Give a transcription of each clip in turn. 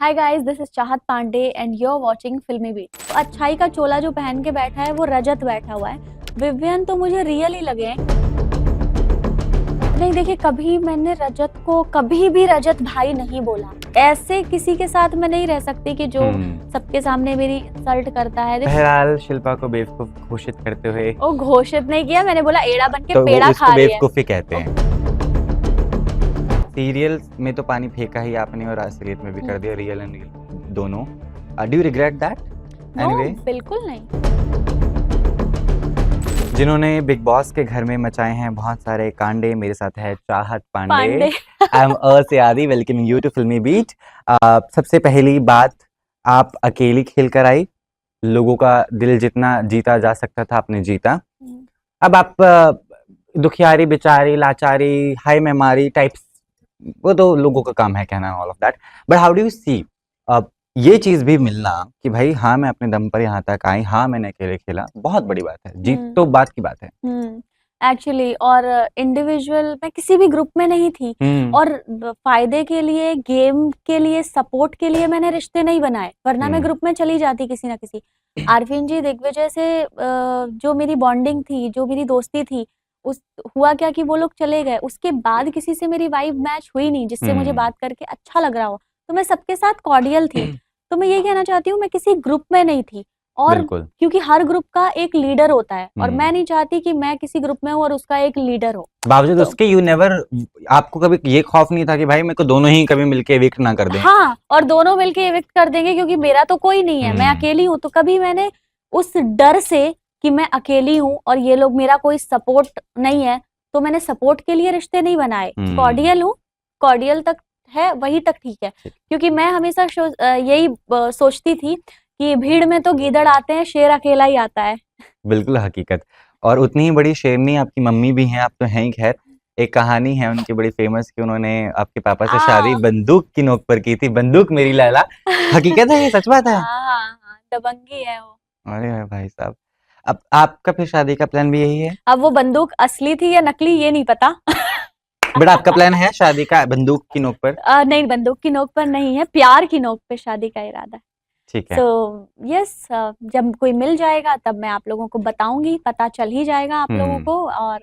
Hi guys, this is Chahat Pandey and you are watching Filmi Beat. तो अच्छाई का चोला जो पहन के बैठा है वो रजत बैठा हुआ है। विवियन तो मुझे रियल ही लगे। नहीं देखिए, कभी मैंने रजत को कभी भी रजत भाई नहीं बोला। ऐसे किसी के साथ मैं नहीं रह सकती कि जो सबके सामने मेरी इंसल्ट करता है। बहरहाल शिल्पा को बेवकूफ घोषित करते हुए वो घोषित नहीं किया, मैंने बोला एड़ा बन के तो पेड़ा उसको खा रही है। बेवकूफी कहते हैं। सीरियल में तो पानी फेंका ही आपने और असलियत में भी कर दिया, रियल एंड रियल दोनों। Do you regret that? Anyway, बिल्कुल नहीं। जिन्होंने बिग बॉस के घर में मचाए हैं बहुत सारे कांडे, मेरे साथ है चाहत पांडे। आई एम से आदि, वेलकमिंग यू टू फिल्मी बीट। सबसे पहली बात, आप अकेली खेल कर आई, लोगों का दिल जितना जीता जा सकता था आपने जीता। अब आप दुखियारी, बेचारी, लाचारी, हाय मैं मारी टाइप्स, वो तो लोगों का काम है कहना, all of that. But how do you see ये चीज भी मिलना कि भाई हाँ मैं अपने दम पर यहाँ तक आई, हाँ मैंने अकेले खेला, बहुत बड़ी बात है। जीत तो बात की बात है एक्चुअली। और इंडिविजुअल मैं किसी भी ग्रुप में नहीं थी और फायदे के लिए, गेम के लिए, सपोर्ट के लिए मैंने रिश्ते नहीं बनाए, वरना मैं ग्रुप में चली जाती किसी ना किसी। आरफीन जी, दिग्विजय से जो मेरी बॉन्डिंग थी, जो मेरी दोस्ती थी, उस हुआ क्या कि वो लोग चले गए। उसके बाद किसी से मेरी वाइब मैच हुई नहीं जिससे मुझे बात करके अच्छा लग रहा हो। तो मैं सबके साथ कॉर्डियल थी। तो मैं ये कहना चाहती हूँ, मैं किसी ग्रुप में नहीं थी। और क्योंकि हर ग्रुप का एक लीडर होता है और मैं नहीं चाहती कि मैं किसी ग्रुप में हूँ और उसका एक लीडर हो। बावजूद उसके यू नेवर, आपको कभी ये खौफ नहीं था कि भाई मेरे को दोनों ही कभी मिलके एविक्ट ना कर दें? हाँ, और दोनों मिलके एविक्ट कर देंगे क्योंकि मेरा तो कोई नहीं है, मैं अकेली हूँ। तो कभी मैंने उस डर से कि मैं अकेली हूँ और ये लोग, मेरा कोई सपोर्ट नहीं है, तो मैंने सपोर्ट के लिए रिश्ते नहीं बनाए। कॉर्डियल हूँ, कॉर्डियल तक है, वही तक ठीक है। क्योंकि मैं हमेशा यही सोचती थी कि भीड़ में तो गीदड़ आते हैं, शेर अकेला ही आता है। बिल्कुल हकीकत। और उतनी ही बड़ी शेरनी आपकी मम्मी भी हैं, आप तो हैं ही। खैर, एक कहानी है उनकी बड़ी फेमस कि उन्होंने आपके पापा से शादी बंदूक की नोक पर की थी। बंदूक मेरी लैला, हकीकत है ये, सच बात है। दबंगी है वो। अरे भाई साहब, अब आपका फिर शादी का प्लान भी यही है? अब वो बंदूक असली थी या नकली ये नहीं पता। बट आपका प्लान है शादी का बंदूक की नोक पर? नहीं, बंदूक की नोक पर नहीं है, प्यार की नोक पे शादी का इरादा है। ठीक है। तो यस, जब कोई मिल जाएगा तब मैं आप लोगों को बताऊंगी, पता चल ही जाएगा आप लोगों को। और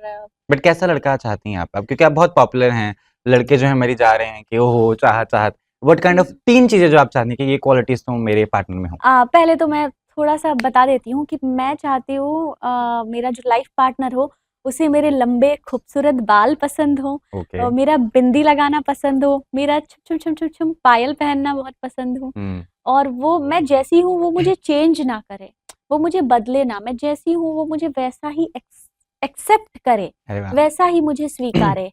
बट कैसा लड़का चाहती हैं आप? अब क्योंकि आप बहुत पॉपुलर हैं, लड़के जो है मरी जा रहे हैं कि ओहो चाहत चाहत, व्हाट काइंड ऑफ 3 चीजें जो आप चाहती हैं कि ये क्वालिटीज तो मेरे पार्टनर में हो? पहले तो मैं थोड़ा सा बता देती हूँ कि मैं चाहती हूँ मेरा जो लाइफ पार्टनर हो उसे मेरे लंबे खूबसूरत बाल पसंद हो, मेरा बिंदी लगाना पसंद हो, मेरा छुम छुम छुम छुम छुम पायल पहनना बहुत पसंद हो। और वो मैं जैसी हूँ वो मुझे चेंज ना करे, वो मुझे बदले ना, मैं जैसी हूँ वो मुझे वैसा ही एक्सेप्ट करे, वैसा ही मुझे स्वीकारे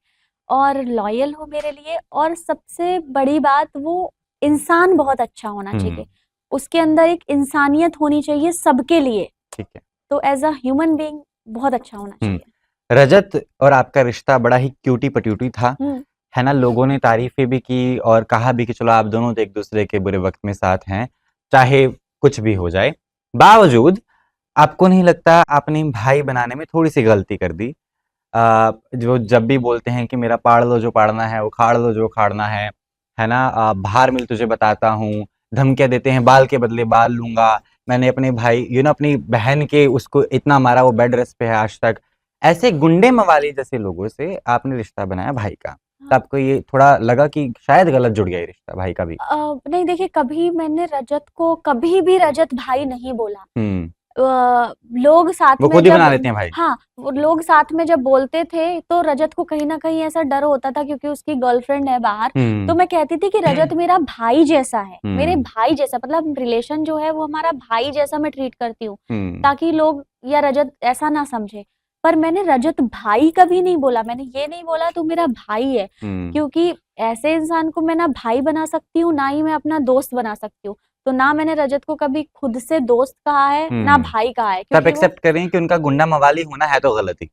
और लॉयल हो मेरे लिए। और सबसे बड़ी बात, वो इंसान बहुत अच्छा होना चाहिए, उसके अंदर एक इंसानियत होनी चाहिए सबके लिए। ठीक है। तो एज अ ह्यूमन बीइंग बहुत अच्छा होना चाहिए। रजत और आपका रिश्ता बड़ा ही क्यूटी पट्यूटी था, है ना? लोगों ने तारीफें भी की और कहा भी कि चलो आप दोनों तो एक दूसरे के बुरे वक्त में साथ हैं, चाहे कुछ भी हो जाए। बावजूद आपको नहीं लगता आपने भाई बनाने में थोड़ी सी गलती कर दी? जो जब भी बोलते हैं कि मेरा पाड़ लो जो पाड़ना है, उखाड़ लो जो उखाड़ना है ना? बाहर मिल तुझे बताता हूँ, धमकियां देते हैं बाल के बदले बाल लूंगा। मैंने अपने भाई अपनी बहन के उसको इतना मारा, वो बेड रेस्ट पे है आज तक। ऐसे गुंडे मवाली जैसे लोगों से आपने रिश्ता बनाया भाई का, तो आपको ये थोड़ा लगा कि शायद गलत जुड़ गया ये रिश्ता भाई का भी? नहीं देखिए, कभी मैंने रजत को कभी भी रजत भाई नहीं बोला। लोग साथ वो में खुद ही जब बना लेते हैं भाई। हाँ, वो लोग साथ में जब बोलते थे तो रजत को कहीं ना कहीं ऐसा डर होता था क्योंकि उसकी गर्लफ्रेंड है बाहर। तो मैं कहती थी कि रजत मेरा भाई जैसा है, मेरे भाई जैसा, मतलब रिलेशन जो है वो हमारा भाई जैसा मैं ट्रीट करती हूँ, ताकि लोग या रजत ऐसा ना समझे। पर मैंने रजत भाई कभी नहीं बोला, मैंने ये नहीं बोला तू मेरा भाई है, क्योंकि ऐसे इंसान को मैं ना भाई बना सकती हूँ ना ही मैं अपना दोस्त बना सकती हूँ। तो ना मैंने रजत को कभी खुद से दोस्त कहा है ना भाई कहा है। तब एक्सेप्ट कर रही हैं कि उनका गुंडा मवाली होना है तो गलत ही?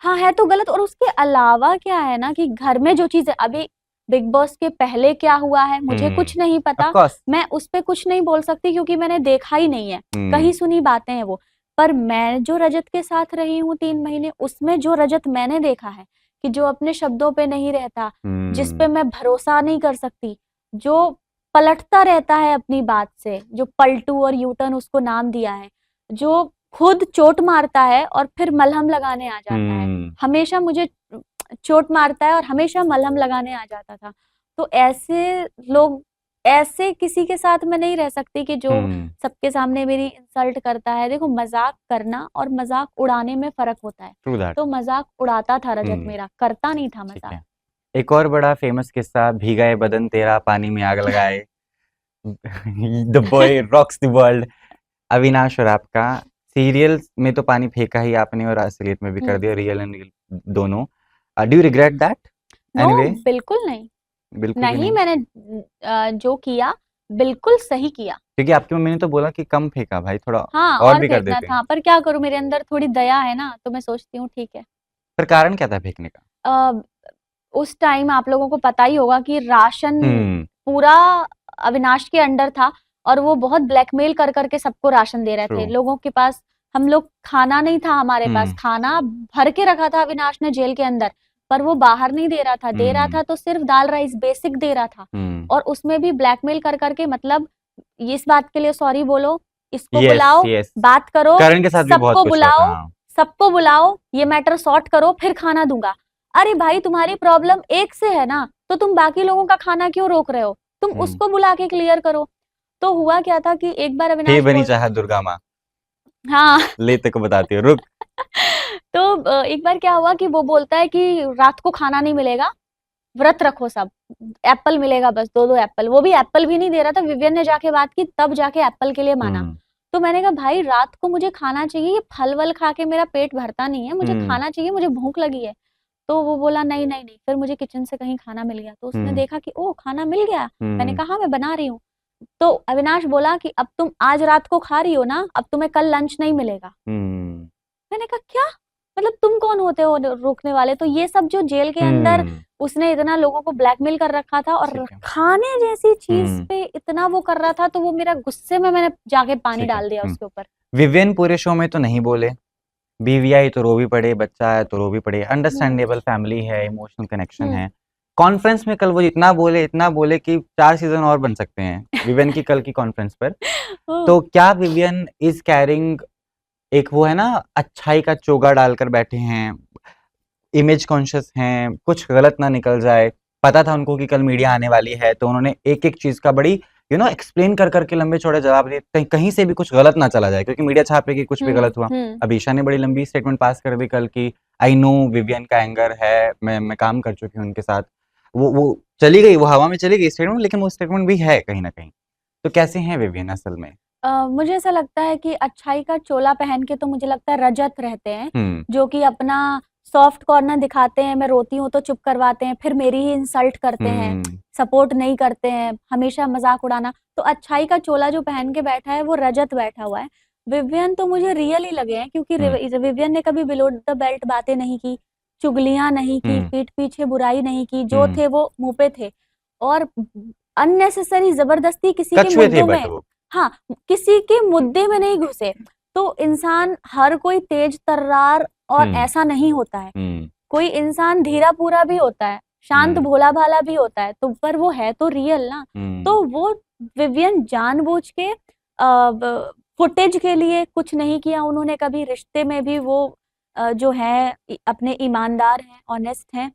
हाँ, है तो गलत। और उसके अलावा क्या है ना कि घर में जो चीजें अभी बिग बॉस के पहले क्या हुआ है मुझे कुछ नहीं पता, मैं उस पे कुछ नहीं बोल सकती क्योंकि मैंने देखा ही नहीं है, कहीं सुनी बातें हैं वो। पर मैं जो रजत के साथ रही हूँ 3 महीने, उसमें जो रजत मैंने देखा है कि जो अपने शब्दों पे नहीं रहता, जिस पे मैं भरोसा नहीं कर सकती, जो पलटता रहता है अपनी बात से, जो पलटू और यूटर्न उसको नाम दिया है, जो खुद चोट मारता है और फिर मलहम लगाने आ जाता है। हमेशा मुझे चोट मारता है और हमेशा मलहम लगाने आ जाता था। तो ऐसे लोग, ऐसे किसी के साथ मैं नहीं रह सकती कि जो सबके सामने मेरी इंसल्ट करता है। देखो, मजाक करना और मजाक उड़ाने में फर्क होता है। तो मजाक उड़ाता था रजत मेरा, करता नहीं था मजाक। एक और बड़ा फेमस किस्सा, भीगाए बदन तेरा पानी में आग लगाए, the boy rocks the world. Avinash और आपका सीरियल में तो पानी फेंका ही आपने और असलियत में भी कर दिया, रियल एंड रियल दोनों। Do you regret that? Anyway, बिल्कुल नहीं, बिल्कुल नहीं। मैंने जो किया बिल्कुल सही किया। क्योंकि आपकी मम्मी ने तो बोला कि कम फेंका भाई, थोड़ा हाँ, और भी कर देते था, पर क्या करूं, मेरे अंदर थोड़ी दया है ना, तो मैं सोचती हूँ ठीक है। पर कारण क्या था फेंकने का? उस टाइम आप लोगों को पता ही होगा कि राशन पूरा अविनाश के अंडर था और वो बहुत ब्लैकमेल कर करके सबको राशन दे रहे थे लोगों के पास। हम लोग, खाना नहीं था हमारे पास, खाना भर के रखा था अविनाश ने जेल के अंदर, पर वो बाहर नहीं दे रहा था। दे रहा था तो सिर्फ दाल राइस बेसिक दे रहा था, और उसमें भी ब्लैकमेल कर करके, मतलब इस बात के लिए सॉरी बोलो, इसको बुलाओ, बात करो, सबको बुलाओ, सबको बुलाओ, ये मैटर सॉर्ट करो, फिर खाना दूंगा। अरे भाई, तुम्हारी प्रॉब्लम एक से है ना, तो तुम बाकी लोगों का खाना क्यों रोक रहे हो? तुम उसको बुला के क्लियर करो। तो हुआ क्या था कि एक बार अविनाश बनी चाहा दुर्गा माँ, हाँ ले तक बताती हूँ, रुक। तो एक बार क्या हुआ कि वो बोलता है कि रात को खाना नहीं मिलेगा, व्रत रखो सब, एप्पल मिलेगा बस, 2-2 एप्पल। वो भी एप्पल भी नहीं दे रहा था, विवियन ने जाके बात की, तब जाके एप्पल के लिए माना। तो मैंने कहा भाई, रात को मुझे खाना चाहिए, ये फल वल खा के मेरा पेट भरता नहीं है, मुझे खाना चाहिए, मुझे भूख लगी है। तो वो बोला नहीं नहीं नहीं। फिर मुझे किचन से कहीं खाना मिल गया, तो उसने देखा कि ओ, खाना मिल गया। मैंने कहा मैं बना रही हूँ। तो अविनाश बोला कि अब तुम आज रात को खा रही हो ना, अब तुम्हें कल लंच नहीं मिलेगा। मैंने कहा क्या मतलब, तुम कौन होते हो रोकने वाले? तो ये सब जो जेल के अंदर उसने इतना लोगों को ब्लैकमेल कर रखा था और खाने जैसी चीज पे इतना वो कर रहा था, तो वो मेरा गुस्से में मैंने जाके पानी डाल दिया उसके ऊपर। विवियन पूरे शो में तो नहीं बोले, बीवी आई तो रो भी पड़े, बच्चा आया तो रो भी पड़े, अंडरस्टैंडेबल, फैमिली है, इमोशनल कनेक्शन है। कॉन्फ्रेंस में कल वो इतना बोले कि 4 सीजन और बन सकते हैं विवियन की कल की कॉन्फ्रेंस पर। तो क्या विवियन इज कैरिंग एक वो है ना, अच्छाई का चोगा डालकर बैठे हैं, इमेज कॉन्शियस हैं, कुछ गलत ना निकल जाए। पता था उनको कि कल मीडिया आने वाली है, तो उन्होंने एक एक चीज का बड़ी एक्सप्लेन कर करके लंबे चौड़े जवाब दिए, कहीं से भी कुछ गलत ना चला जाए, क्योंकि मीडिया छापेगी कुछ भी गलत हुआ। अब ईशा ने बड़ी लंबी स्टेटमेंट पास कर दी कल की, आई नो विवियन का एंगर है, मैं काम कर चुकी हूँ उनके साथ, वो चली गई, वो हवा में चली गई स्टेटमेंट, लेकिन वो स्टेटमेंट भी है कहीं ना कहीं। तो कैसे हैं विवियन असल में? मुझे ऐसा लगता है कि अच्छाई का चोला पहन के तो मुझे लगता है रजत रहते हैं, जो कि अपना सॉफ्ट कॉर्नर दिखाते हैं। मैं रोती हूँ तो चुप करवाते हैं, फिर मेरी ही इंसल्ट करते हैं, सपोर्ट नहीं करते हैं, हमेशा मजाक उड़ाना। तो अच्छाई का चोला जो पहन के बैठा है वो रजत बैठा हुआ है। विवियन तो मुझे रियल ही लगे हैं, क्योंकि विवियन ने कभी बिलो द बेल्ट बातें नहीं की, चुगलियां नहीं की, पीठ पीछे बुराई नहीं की, जो थे वो मुंह पे थे, और अननेसेसरी जबरदस्ती किसी के मुद्दों में, हाँ, किसी के मुद्दे में नहीं घुसे। तो इंसान हर कोई तेज तर्रार और ऐसा नहीं होता है, कोई इंसान धीरा पूरा भी होता है, शांत भोला भाला भी होता है, तो पर वो है तो रियल ना। तो वो विवियन जानबूझ के फुटेज के लिए कुछ नहीं किया उन्होंने कभी। रिश्ते में भी वो जो है अपने ईमानदार हैं, ऑनेस्ट हैं।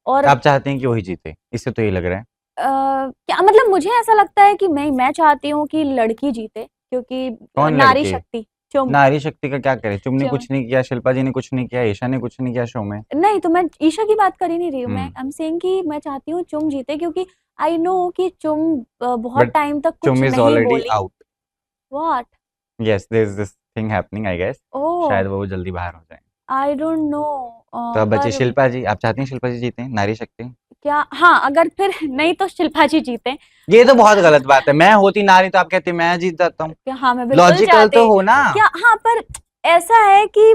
और आप चाहते हैं कि वही जीते, इससे तो ये लग रहा है। क्या मतलब, मुझे ऐसा लगता है कि मैं चाहती हूँ कि लड़की जीते, क्योंकि नारी शक्ति। नारी शक्ति का क्या करे? चुम ने कुछ नहीं किया, शिल्पा जी ने कुछ नहीं किया, ईशा ने कुछ नहीं किया शो में। नहीं, तो मैं ईशा की बात कर ही नहीं रही हूँ। मैं आई एम सेइंग कि मैं चाहती हूँ चुम जीते, क्योंकि आई नो कि चुम बहुत टाइम तक कुछ नहीं बोली। What? Yes, there is this thing happening, I guess. शायद वो जल्दी बाहर हो जाए। I don't know. तो अब बची शिल्पा जी। आप चाहती हैं शिल्पा जी जीते, नारी शक्ति? क्या? हाँ, अगर फिर नहीं तो शिल्पा जी जीते। ये तो बहुत गलत बात है। मैं होती नारी तो आप कहते मैं जीत जाता हूँ। हाँ, मैं बिल्कुल लॉजिकल तो हो ना। क्या? हाँ, पर ऐसा है कि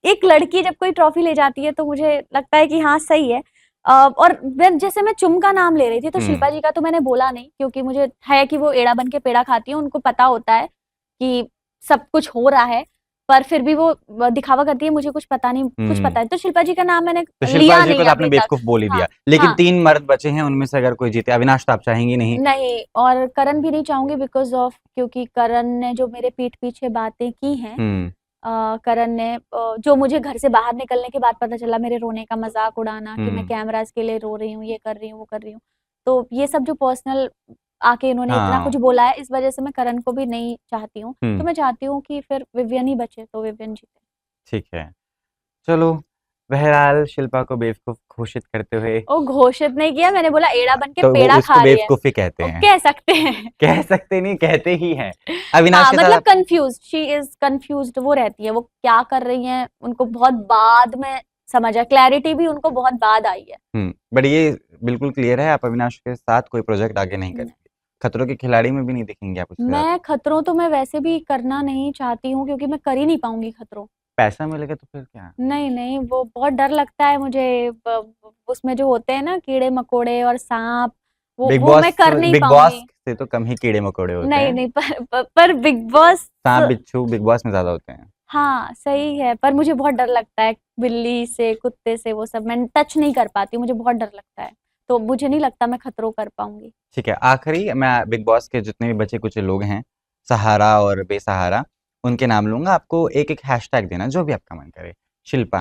एक लड़की जब कोई ट्रॉफी ले जाती है तो मुझे लगता है कि हाँ सही है। और जैसे मैं चुम का नाम ले रही थी, तो शिल्पा जी का तो मैंने बोला नहीं, क्योंकि मुझे है कि वो एड़ा बन के पेड़ा खाती है, उनको पता होता है कि सब कुछ हो रहा है। पर फिर भी वो दिखावा करती है, मुझे कुछ पता नहीं, कुछ पता है। तो शिल्पा जी का नाम मैंने तो शिल्पा लिया जी को नहीं तो आपने अभी तक। बेवकूफ बोल ही हाँ, दिया, लेकिन हाँ। 3 मर्द बचे हैं, उनमें से अगर कोई जीते, अविनाश तो आप चाहेंगी नहीं? नहीं, और करण भी नहीं चाहूंगी बिकॉज ऑफ, क्योंकि करण ने जो मेरे पीठ पीछे बातें की हैं, करण ने जो मुझे घर से बाहर निकलने के बाद पता चला, मेरे रोने का मजाक उड़ाना कि मैं कैमरास के लिए रो रही हूँ, ये कर रही हूँ, वो कर रही हूँ, तो ये सब जो पर्सनल आके इन्होंने इतना कुछ बोला है, इस वजह से मैं करण को भी नहीं चाहती हूँ। तो मैं चाहती हूँ कि फिर विवियन ही बचे, तो विवियन जीते। ठीक है, चलो, बहरहाल शिल्पा को बेवकूफ घोषित करते हुए, ओ, घोषित नहीं किया मैंने, बोला एड़ा बन के तो वो पेड़ा उसको खा रही है, बेवकूफी कहते हैं। कह सकते हैं। कह सकते नहीं, कहते ही हैं। अविनाश हाँ, के साथ मतलब आप कंफ्यूज, शी इज कंफ्यूज्ड, वो रहती है, वो क्या कर रही हैं उनको बहुत बाद में समझ आया, क्लैरिटी भी उनको बहुत बाद आई है। बट ये बिल्कुल क्लियर है, आप अविनाश के साथ कोई प्रोजेक्ट आगे नहीं करेंगे, खतरों के खिलाड़ी में भी नहीं दिखेंगे आप उसके साथ। मैं खतरों तो मैं वैसे भी करना नहीं चाहती हूँ, क्योंकि मैं कर ही नहीं पाऊंगी खतरों। पैसा मिलेगा तो फिर क्या? नहीं नहीं, वो बहुत डर लगता है मुझे, उसमें जो होते हैं ना कीड़े मकोड़े और सांप, वो मैं कर नहीं बिग बॉस पाऊंगी। से तो कम ही कीड़े मकोड़े होते नहीं हैं। नहीं, पर बिग बॉस, सांप बिच्छू बिग बॉस में ज्यादा होते हैं। हाँ सही है, पर मुझे बहुत डर लगता है बिल्ली से, कुत्ते से, वो सब मैं टच नहीं कर पाती, मुझे बहुत डर लगता है, तो मुझे नहीं लगता मैं खतरों कर पाऊंगी। ठीक है, आखिरी मैं बिग बॉस के जितने भी बचे कुछ लोग हैं, सहारा और बेसहारा, उनके नाम लूंगा, आपको एक एक हैशटैग देना, जो भी आपका मन करे। Shilpa,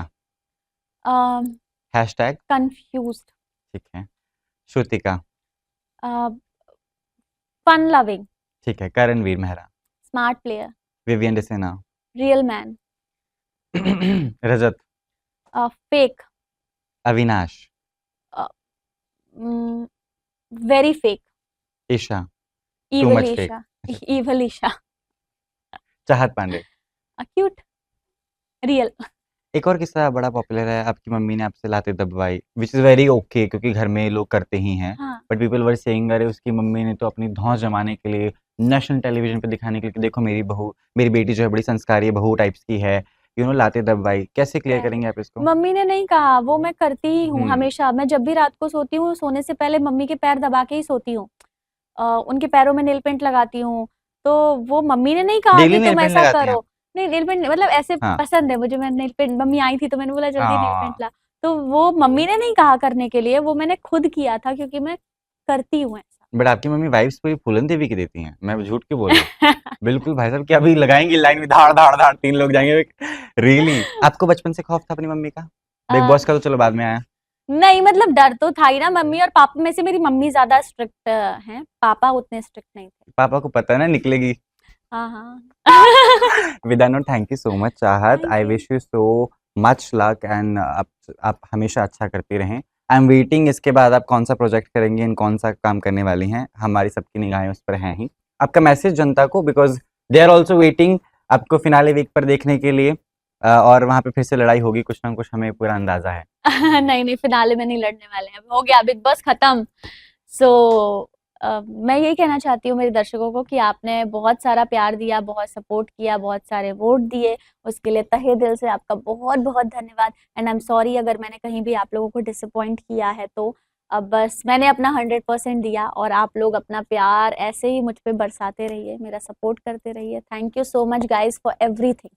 hashtag confused. ठीक है। Shrutika, fun loving. ठीक है। Karanveer Mehra, smart player. Vivian Dsena, real man. Rajat, fake. Avinash, very fake. Eisha, too evil much fake, Eisha. Evil Eisha. Chahat Pandey. Cute. Real. एक और किस्सा बड़ा पॉपुलर है, आपकी मम्मी ने आपसे लाते दबवाई, विच इज़ वेरी ओके, क्योंकि घर में लोग करते ही हैं, हाँ। बट पीपल वर सेइंग अरे उसकी मम्मी ने तो अपनी धौंस जमाने के लिए, नेशनल टेलीविजन पे दिखाने के लिए कि देखो मेरी बहू, मेरी बेटी जो है बड़ी संस्कारी बहू टाइप्स की है, लाते दबवाई, कैसे क्लियर करेंगे आप इसको? मम्मी ने नहीं कहा, वो मैं करती ही हूँ हमेशा। मैं जब भी रात को सोती हूँ, सोने से पहले मम्मी के पैर दबा के ही सोती हूँ, उनके पैरों में नेल पेंट लगाती हूँ, तो वो मम्मी ने नहीं कहा डेली कि नेल तुम पेंट ऐसा लगाती हैं आप? करो। नहीं, नेल पेंट मतलब ऐसे हाँ। पसंद है मुझे, मैं नेल पेंट, मम्मी आई थी तो मैंने बोला जल्दी नेल पेंट हाँ, ला, तो वो मम्मी ने नहीं कहा करने के लिए, वो मैंने खुद किया था, क्योंकि मैं करती हूँ ऐसा। बट आपकी मम्मी वाइब्स पूरी फूलन देवी की देती हैं, मैं झूठ क्यों बोलूँ? बिल्कुल भाई साहब, क्या अभी लगाएंगी लाइन में धाड़ धाड़ धाड़ 3 लोग जाएंगे, रियली? आपको बचपन से खौफ था अपनी मम्मी का? बिग अ, बॉस का तो चलो बाद में आया। नहीं, मतलब डर तो था ही ना। मम्मी और पापा में से मेरी मम्मी ज्यादा स्ट्रिक्ट हैं, पापा उतने स्ट्रिक्ट नहीं थे। पापा को पता ना निकलेगी। हाँ हाँ। With that note, thank you so much, चाहत। Thank I you. wish you so much luck and आप हमेशा अच्छा करती रहें। आई एम वेटिंग इसके बाद आप कौन सा प्रोजेक्ट करेंगी एंड कौन सा काम करने वाली हैं, हमारी सबकी निगाहें उस पर हैं ही। आपका मैसेज जनता को, because they are also waiting आपको फिनाले वीक पर देखने के लिए, और वहाँ पे फिर से लड़ाई होगी कुछ ना कुछ, हमें पूरा अंदाजा है। नहीं नहीं, फिनाले में नहीं लड़ने वाले हैं, हो गया बिग बॉस खत्म। सो मैं यही कहना चाहती हूँ मेरे दर्शकों को कि आपने बहुत सारा प्यार दिया, बहुत सपोर्ट किया, बहुत सारे वोट दिए, उसके लिए तहे दिल से आपका बहुत बहुत धन्यवाद। एंड आई एम सॉरी अगर मैंने कहीं भी आप लोगों को डिसअपॉइंट किया है, तो अब बस मैंने अपना 100% दिया, और आप लोग अपना प्यार ऐसे ही मुझ पे बरसाते रहिए, मेरा सपोर्ट करते रहिए। Thank you so much guys for everything.